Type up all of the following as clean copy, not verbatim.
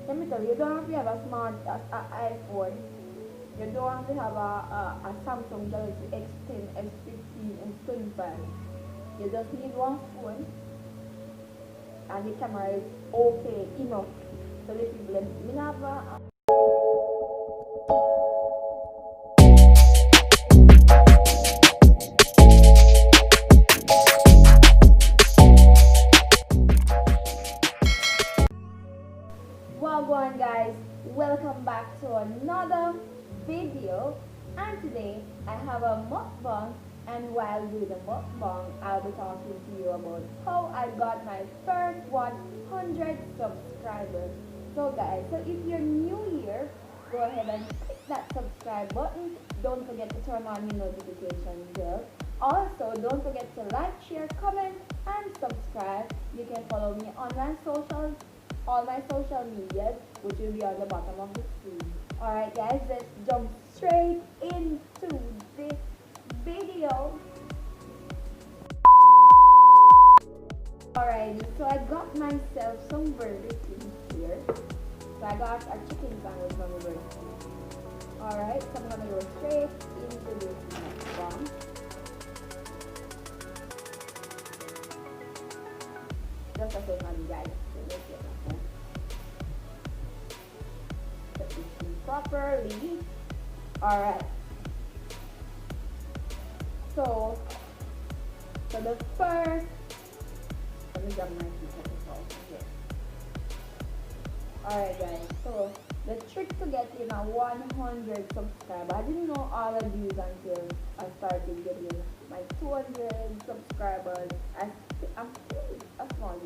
let me tell you, you don't have to have a smart iPhone. You don't have to have a Samsung Galaxy S10, S15, S25. You just need one phone and the camera is okay enough. So the people may have Wagwan guys, welcome back to another video, and today I have a mukbang, and while doing the mukbang I'll be talking to you about how I got my first 100 subscribers. So guys, so if you're new here, go ahead and click that subscribe button. Don't forget to turn on your notification bell. Also, don't forget to like, share, comment, and subscribe. You can follow me on all my social medias, which will be on the bottom of the screen. Alright guys, let's jump straight into this video. Alright, so I got myself some Burger King here. So I got a chicken sandwich from the Burger King. Alright, so I'm gonna go straight into this mukbang. Just a second guys. Properly. Alright. So the first, let me grab my here. Alright guys, so the trick to getting a 100 subscriber, I didn't know all of these until I started getting my 200 subscribers. I'm still a small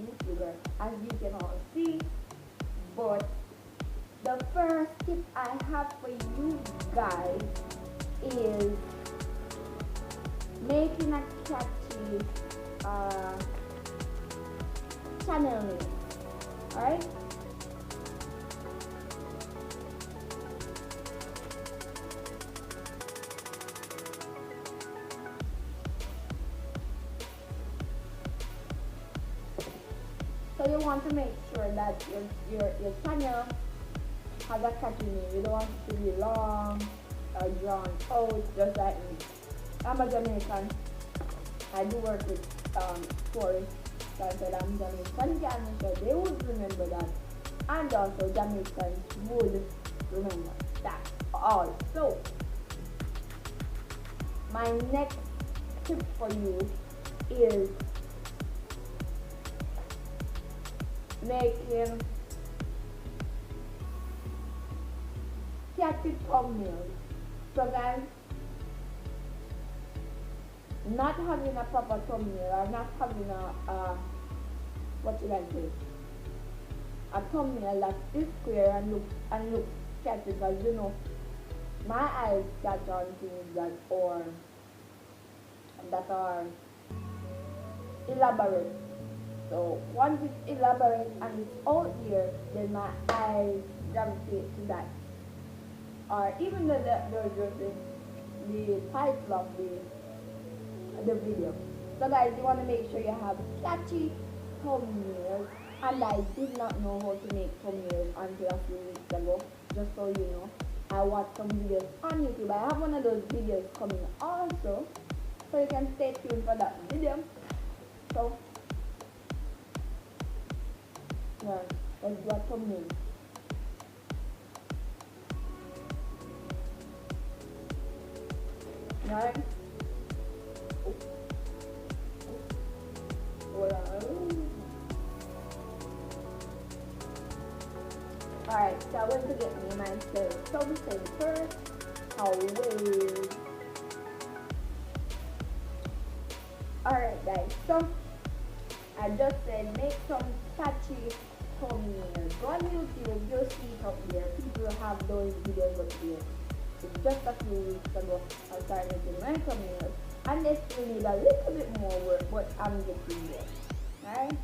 YouTuber, as you can all see, but the first tip I have for you guys is making a catchy channel name. Alright? So you want to make sure that your channel has a catchy name. You don't want it to be long or drawn out, just like me. I'm a Jamaican. I do work with tourists. So I said I'm Jamaican, so they would remember that. And also Jamaicans would remember that also. My next tip for you is making catchy thumbnails. So guys, not having a proper thumbnail or not having a what should I say, a thumbnail that is square and look catchy, because you know my eyes catch on things that are elaborate. So once it's elaborate and it's out here, then my eyes gravitate to that. Or even the title of the video. So guys, you want to make sure you have catchy thumbnails, and I did not know how to make thumbnails until a few weeks ago. Just so you know, I watched some videos on YouTube. I have one of those videos coming also, so you can stay tuned for that video. So yeah, let's do a thumbnail. Right? Alright, so I went to get me myself something first. Alright guys, so I just said make some catchy thumbnails. Go on YouTube, you'll see it up there. People have those videos up there. It's just a few weeks ago I started making my thumbnails, and they still need a little bit more work, but I'm getting there. Alright?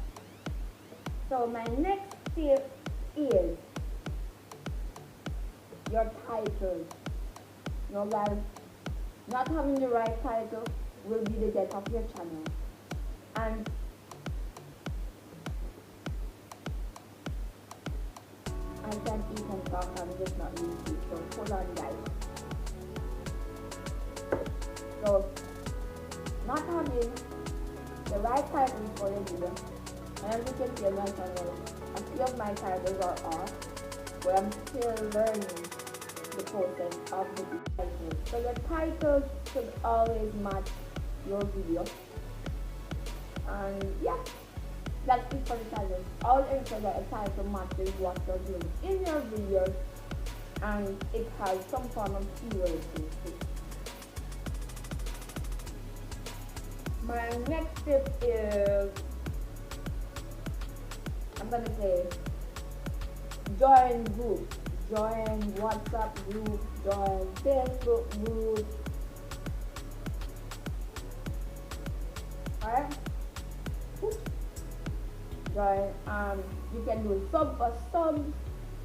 So my next tip is your title. No guys, not having the right title will be the death of your channel. And eat and talk, I'm just not used to it. So hold on, guys. So not having the right titles for the video, and as you can see on my channel, a few of my titles are off, but I'm still learning the process of the titles. So your titles should always match your video. And yeah, that's it for the title. Always ensure that a title matches what you're doing in your videos and it has some form of keyword to it. My next tip is, I'm gonna say, join groups. Join WhatsApp groups, join Facebook groups. Alright? Join, you can do sub for subs.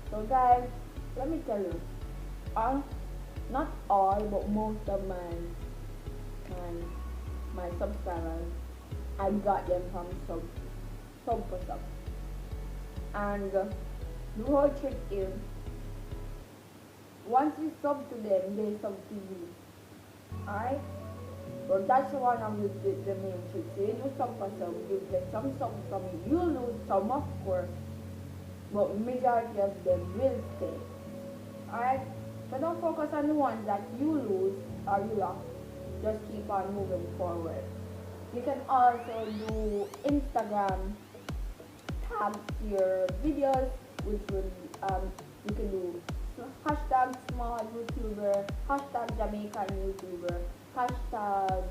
So guys, let me tell you, not all, but most of my subscribers, I got them from sub for sub. And the whole trick is, once you sub to them, they sub to you. Alright? So that's one of the main tricks. So you do sub for sub, you get some sub from it. You lose some, of course, but majority of them will stay. Alright? So don't focus on the ones that you lose or you lost. Just keep on moving forward. You can also do Instagram tags your videos, which will you can do hashtag small YouTuber, hashtag Jamaican YouTuber, hashtag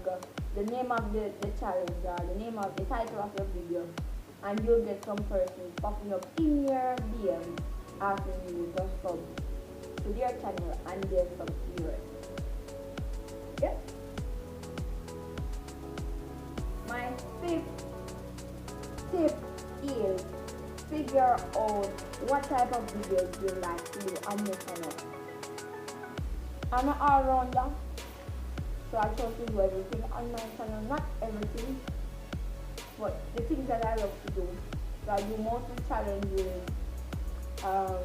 the name of the challenge or the name of the title of your video, and you'll get some persons popping up in your DM asking you to sub to their channel and their subscribers. Yeah. My fifth tip is figure out what type of videos you like to do on your channel. I'm an all-rounder, so I try to do everything on my channel. Not everything, but the things that I love to do. So I do mostly challenges. I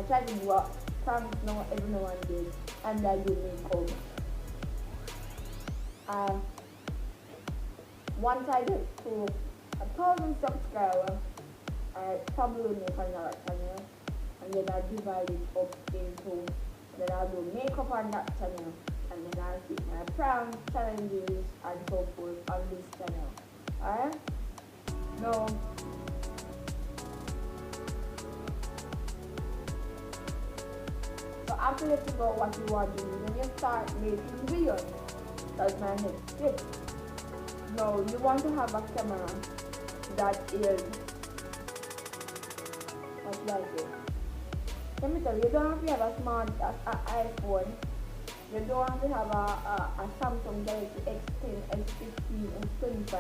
try to do pranks every now and then, and I do makeup. Once I get to 1,000 subscribers, I probably make another channel, and then I divide it up into, then I'll do makeup on that channel, and then I'll keep my prank challenges and so forth on this channel. Alright? Now, so after you figure out what you want to do, then you start making videos. That's my next tip. Now, you want to have a camera that is, what should I say? Let me tell you, you don't have to have a smart iPhone. You don't have to have a Samsung Galaxy S10, S15, S25.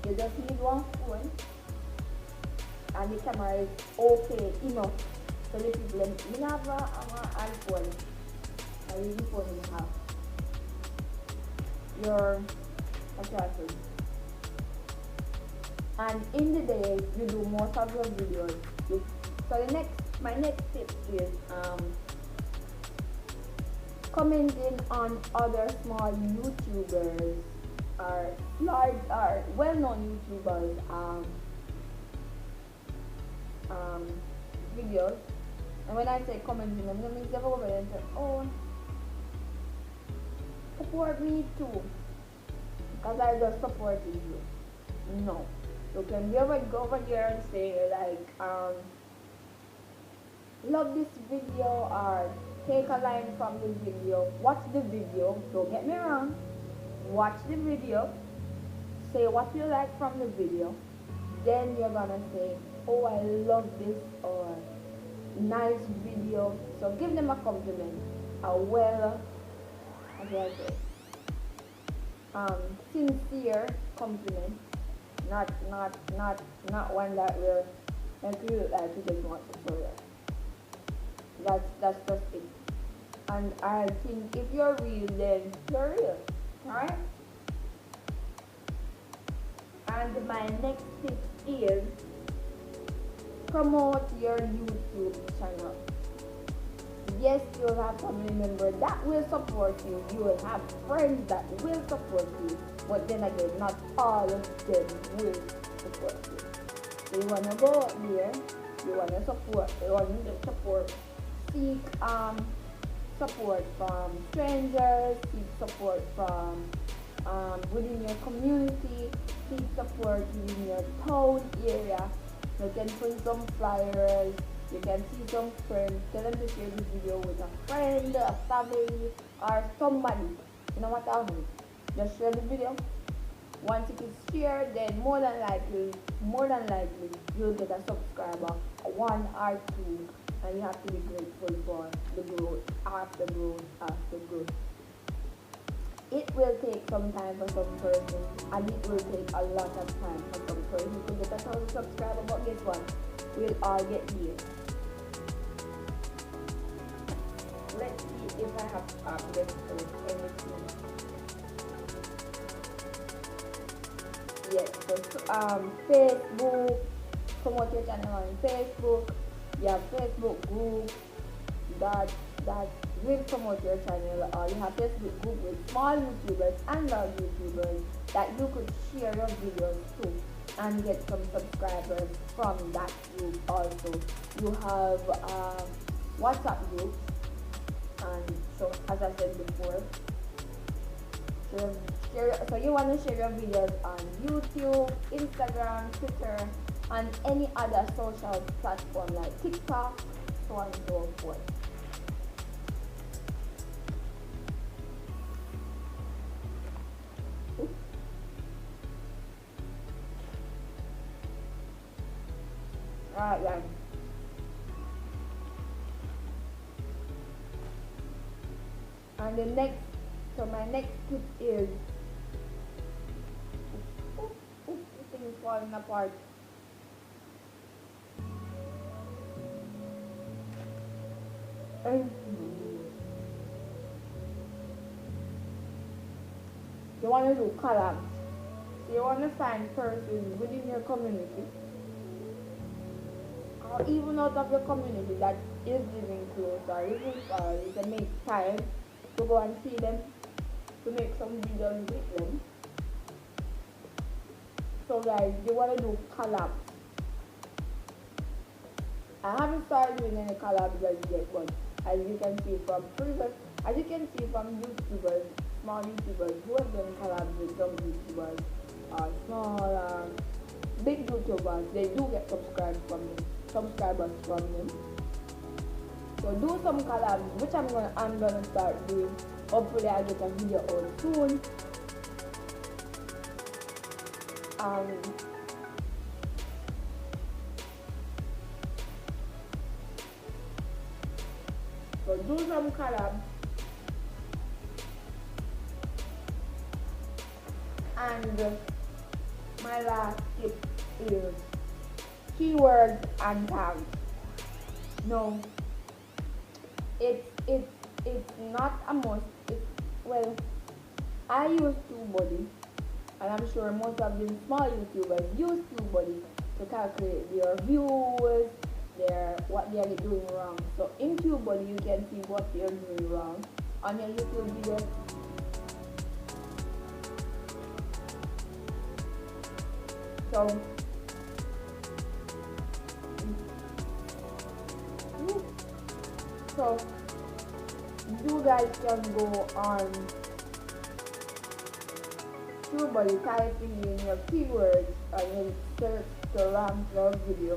You just need one phone, and the camera is okay enough. So the people, you have an iPhone, I use the phone you have. Your attractive. And in the day, you do most of your videos. So my next tip is commenting on other small YouTubers or large or well-known YouTubers videos. And when I say commenting, I'm gonna make them over there and say, oh, support me too, because I just supported you. No, you can go over there and say like, love this video, or take a line from the video, watch the video. Don't get me wrong, watch the video, say what you like from the video, then you're gonna say, oh, I love this, or nice video. So give them a compliment, a well, how do I say, sincere compliment, not one that will make you look like you just want to show it. That's just it. And I think if you're real, then you're real, alright? And my next tip is promote your YouTube channel. Yes, you'll have family members that will support you. You will have friends that will support you. But then again, not all of them will support you. So you wanna go out there, you wanna support, seek support from strangers, seek support from within your community, seek support within your town area. You can print some flyers, you can see some friends, tell them to share this video with a friend, a family, or somebody. You know what I mean? Just share the video. Once it is shared, then more than likely, you'll get a subscriber, one or two, and you have to be grateful for the growth, after growth, after growth. It will take some time for some person, and it will take a lot of time for some person to get 1,000 subscribers, but guess what? We'll all get there. Let's see if I have anything. Yes, so Facebook, promote your channel on Facebook. You have Facebook group that will promote your channel, or you have Facebook group with small YouTubers and large YouTubers that you could share your videos to and get some subscribers from that group also. You have WhatsApp groups, and so as I said before, so you want to share your videos on YouTube, Instagram, Twitter, and any other social platform like TikTok, so on and so forth. Alright, guys. And my next tip is, this thing is falling apart. You want to do collabs. So you want to find persons within your community, or even out of your community that is living close or even far. You can make time to go and see them, to make some videos with them. So guys, you want to do collabs. I haven't started doing any collabs yet, but as you can see from YouTubers, small YouTubers who have done collabs with some YouTubers, small, big YouTubers, they do get subscribers from them. So do some collabs, which I'm gonna start doing. Hopefully I'll get a video out soon. So do some collabs. And my last tip is keywords and tags. No, it's not a must. Well, I use TubeBuddy, and I'm sure most of the small YouTubers use TubeBuddy to calculate their views, what they are doing wrong. So in TubeBuddy, you can see what they are doing wrong on your YouTube video. So you guys can go on TubeBuddy, typing in your keywords and then search to rank your video.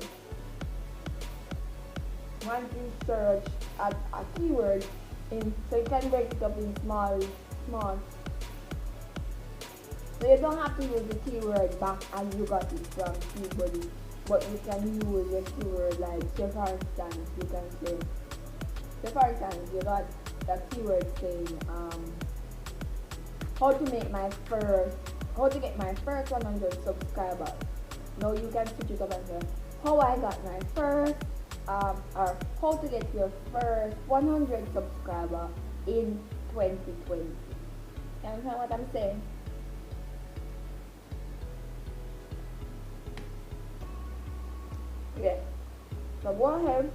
Once you search at a keyword, so you can break it up in small. So you don't have to use the keyword back and you got it from TubeBuddy, but you can use a keyword like, say for instance, you can say, you got the keyword saying, how to get my first 100 subscribers. Now you can switch it up and say, how I got my first, or how to get your first 100 subscriber in 2020. You understand what I'm saying? Yeah. So go ahead,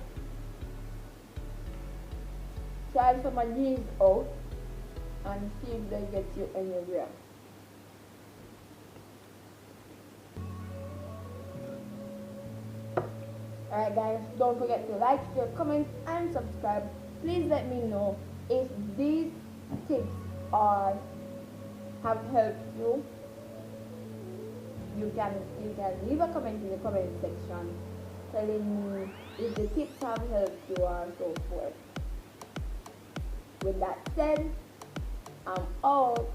try some of these out and see if they get you anywhere. Alright guys, don't forget to like, share, comment and subscribe. Please let me know if these tips are have helped you. You can leave a comment in the comment section telling me if the tips have helped you or so forth. With that said, I'm out.